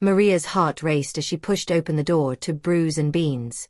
Maria's heart raced as she pushed open the door to Brews and Beans,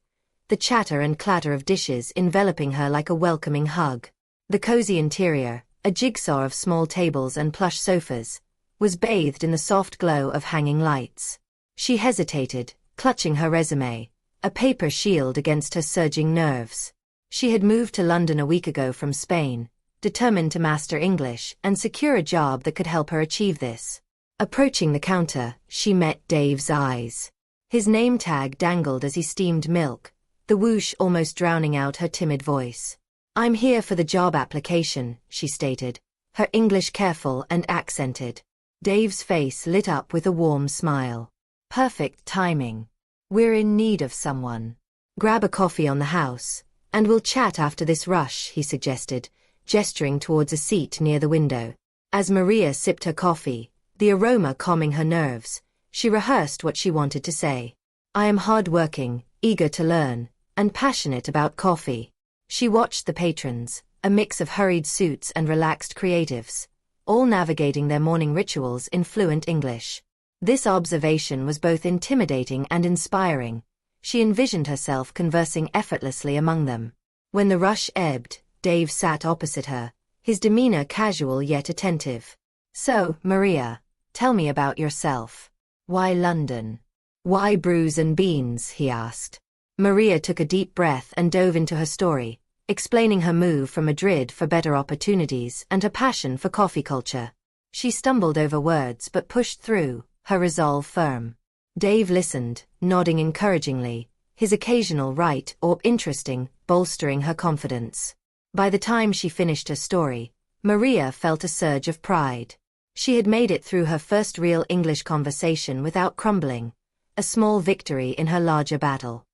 the chatter and clatter of dishes enveloping her like a welcoming hug. The cozy interior, a jigsaw of small tables and plush sofas, was bathed in the soft glow of hanging lights. She hesitated, clutching her resume, a paper shield against her surging nerves. She had moved to London a week ago from Spain, determined to master English and secure a job that could help her achieve this. Approaching the counter, she met Dave's eyes. His name tag dangled as he steamed milk, the whoosh almost drowning out her timid voice. "I'm here for the job application," she stated, her English careful and accented. Dave's face lit up with a warm smile. "Perfect timing. We're in need of someone. Grab a coffee on the house, and we'll chat after this rush," he suggested, gesturing towards a seat near the window. As Maria sipped her coffee, the aroma calming her nerves, she rehearsed what she wanted to say. "I am hard-working, eager to learn, and passionate about coffee." She watched the patrons, a mix of hurried suits and relaxed creatives, all navigating their morning rituals in fluent English. This observation was both intimidating and inspiring. She envisioned herself conversing effortlessly among them. When the rush ebbed, Dave sat opposite her, his demeanor casual yet attentive. "So, Maria, tell me about yourself. Why London? Why Brews and Beans?" he asked. Maria took a deep breath and dove into her story, explaining her move from Madrid for better opportunities and her passion for coffee culture. She stumbled over words but pushed through, her resolve firm. Dave listened, nodding encouragingly, his occasional right or interesting bolstering her confidence. By the time she finished her story, Maria felt a surge of pride. She had made it through her first real English conversation without crumbling, a small victory in her larger battle.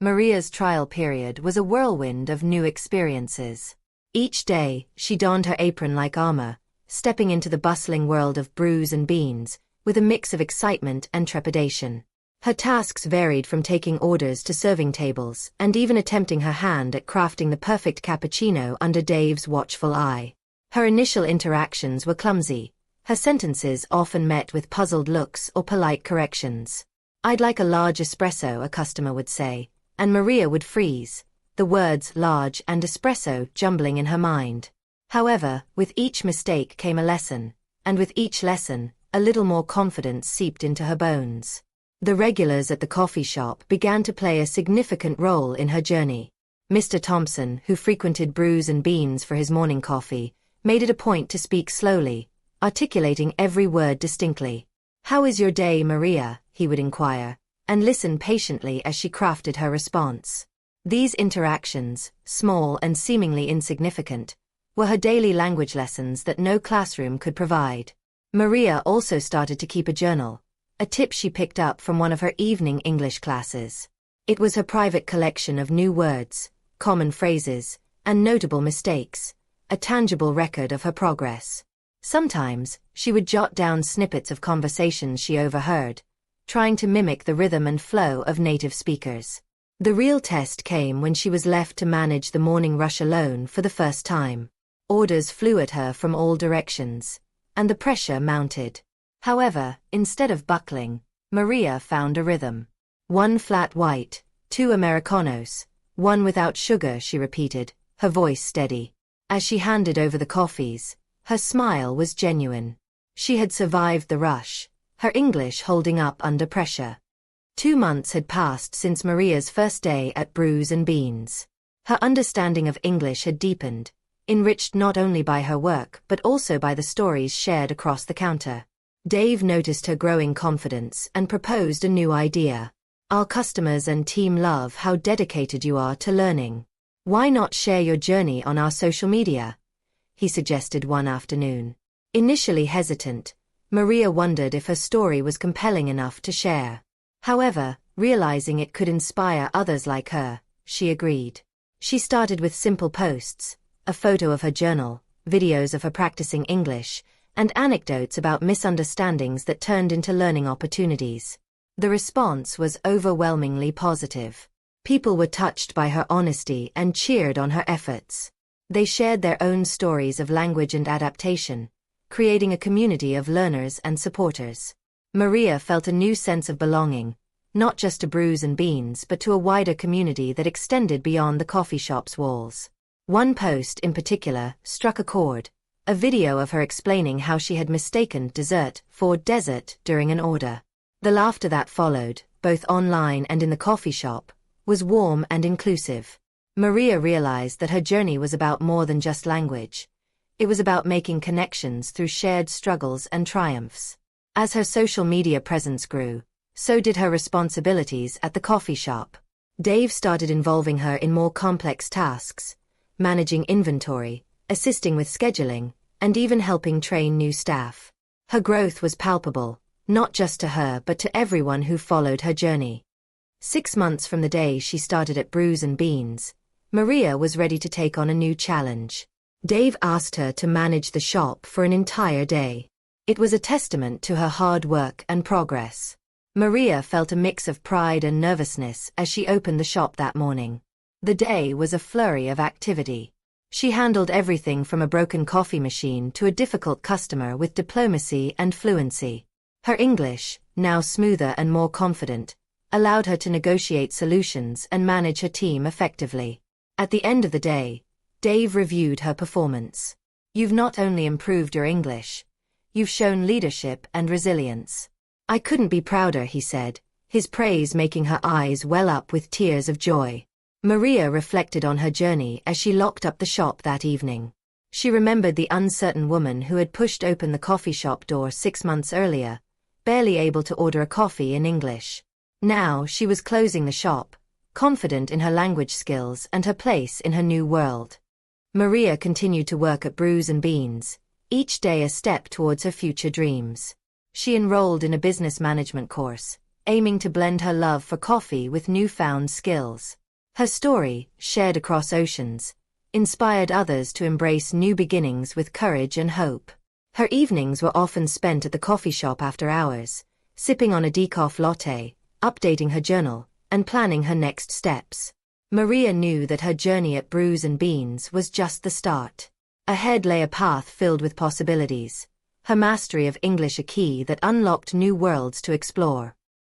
Maria's trial period was a whirlwind of new experiences. Each day, she donned her apron like armor, stepping into the bustling world of Brews and Beans, with a mix of excitement and trepidation. Her tasks varied from taking orders to serving tables and even attempting her hand at crafting the perfect cappuccino under Dave's watchful eye. Her initial interactions were clumsy, her sentences often met with puzzled looks or polite corrections. "I'd like a large espresso," a customer would say, and Maria would freeze, the words large and espresso jumbling in her mind. However, with each mistake came a lesson, and with each lesson, a little more confidence seeped into her bones. The regulars at the coffee shop began to play a significant role in her journey. Mr. Thompson, who frequented Brews and Beans for his morning coffee, made it a point to speak slowly, articulating every word distinctly. "How is your day, Maria?" he would inquire, and listen patiently as she crafted her response. These interactions, small and seemingly insignificant, were her daily language lessons that no classroom could provide. Maria also started to keep a journal, a tip she picked up from one of her evening English classes. It was her private collection of new words, common phrases, and notable mistakes, a tangible record of her progress. Sometimes, she would jot down snippets of conversations she overheard, trying to mimic the rhythm and flow of native speakers. The real test came when she was left to manage the morning rush alone for the first time. Orders flew at her from all directions, and the pressure mounted. However, instead of buckling, Maria found a rhythm. "One flat white, 2 Americanos, 1 without sugar," she repeated, her voice steady. As she handed over the coffees, her smile was genuine. She had survived the rush, her English holding up under pressure. 2 months had passed since Maria's first day at Brews and Beans. Her understanding of English had deepened, enriched not only by her work but also by the stories shared across the counter. Dave noticed her growing confidence and proposed a new idea. "Our customers and team love how dedicated you are to learning. Why not share your journey on our social media?" he suggested one afternoon. Initially hesitant, Maria wondered if her story was compelling enough to share. However, realizing it could inspire others like her, she agreed. She started with simple posts, a photo of her journal, videos of her practicing English, and anecdotes about misunderstandings that turned into learning opportunities. The response was overwhelmingly positive. People were touched by her honesty and cheered on her efforts. They shared their own stories of language and adaptation, creating a community of learners and supporters. Maria felt a new sense of belonging, not just to Brews and Beans but to a wider community that extended beyond the coffee shop's walls. One post in particular struck a chord, a video of her explaining how she had mistaken dessert for desert during an order. The laughter that followed, both online and in the coffee shop, was warm and inclusive. Maria realized that her journey was about more than just language. It was about making connections through shared struggles and triumphs. As her social media presence grew, so did her responsibilities at the coffee shop. Dave started involving her in more complex tasks, managing inventory, assisting with scheduling, and even helping train new staff. Her growth was palpable, not just to her but to everyone who followed her journey. 6 months from the day she started at Brews and Beans, Maria was ready to take on a new challenge. Dave asked her to manage the shop for an entire day. It was a testament to her hard work and progress. Maria felt a mix of pride and nervousness as she opened the shop that morning. The day was a flurry of activity. She handled everything from a broken coffee machine to a difficult customer with diplomacy and fluency. Her English, now smoother and more confident, allowed her to negotiate solutions and manage her team effectively. At the end of the day, Dave reviewed her performance. "You've not only improved your English, you've shown leadership and resilience." "I couldn't be prouder," he said, his praise making her eyes well up with tears of joy. Maria reflected on her journey as she locked up the shop that evening. She remembered the uncertain woman who had pushed open the coffee shop door 6 months earlier, barely able to order a coffee in English. Now she was closing the shop, confident in her language skills and her place in her new world. Maria continued to work at Brews and Beans, each day a step towards her future dreams. She enrolled in a business management course, aiming to blend her love for coffee with newfound skills. Her story, shared across oceans, inspired others to embrace new beginnings with courage and hope. Her evenings were often spent at the coffee shop after hours, sipping on a decaf latte, updating her journal, and planning her next steps. Maria knew that her journey at Brews and Beans was just the start. Ahead lay a path filled with possibilities, her mastery of English a key that unlocked new worlds to explore.